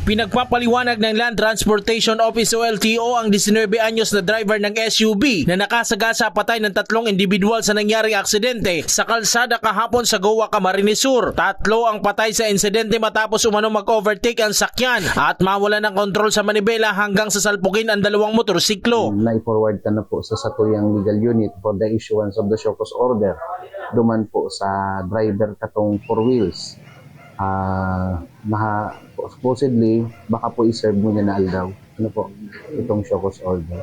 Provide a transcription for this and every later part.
Pinagpapaliwanag ng Land Transportation Office o LTO ang 19 anyos na driver ng SUV na nakasagasa patay ng 3 individual sa nangyaring aksidente sa kalsada kahapon sa Goa, Camarines Sur. 3 ang patay sa insidente matapos umano mag-overtake ang sakyan at mawala ng kontrol sa manibela hanggang sa salpukin ang 2 motorsiklo. Na-forward ka na po sa Satuyang Legal Unit for the issuance of the show cause order. Duman po sa driver katong 4 wheels. Supposedly, baka po i-serve mo niya na aldaw. Ano po, itong show cause order.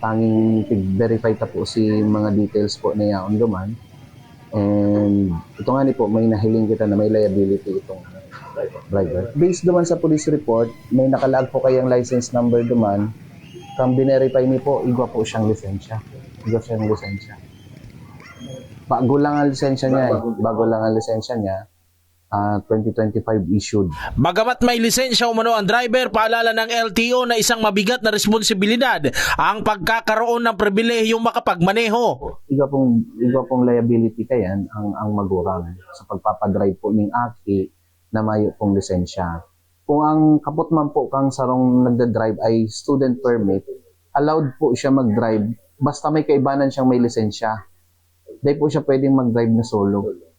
Tanging verify ta po si mga details po niya on duman. And ito nga ni po, may nahiling kita na may liability itong driver. Based duman sa police report, may nakalag po kayang license number duman. Kung binerify ni po, igwa po siyang lisensya. Bago lang ang lisensya niya, 2025 issued. Bagamat may lisensya umano ang driver, paalala ng LTO na isang mabigat na responsibilidad ang pagkakaroon ng pribilehiyong makapagmaneho. Iba pong liability kayan ang magurang sa pagpapadrive po ng aki na mayo pong lisensya. Kung ang kapot man po kang sarong nagda-drive ay student permit, allowed po siya mag-drive basta may kaibanan siyang may lisensya. Dahil po siya pwedeng mag-drive na solo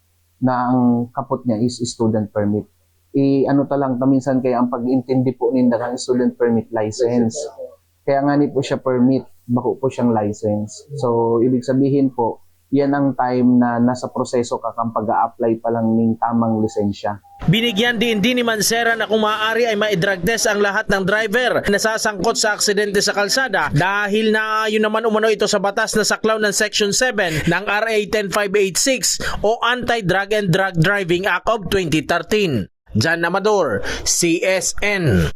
na ang kapot niya is student permit. Minsan kaya ang pag-intindi po ninda ng student permit license. Kaya nga ni po siya permit, bako po siyang license. So, ibig sabihin po, yan ang time na nasa proseso ka kang pag-a-apply pa lang ng tamang lisensya. Binigyan din ni Mancera na kung maaari ay ma-drug test ang lahat ng driver na nasasangkot sa aksidente sa kalsada dahil naayon naman umano ito sa batas na saklaw ng Section 7 ng RA 10586 o Anti-Drug and Drug Driving Act of 2013. Jan Amador, CSN.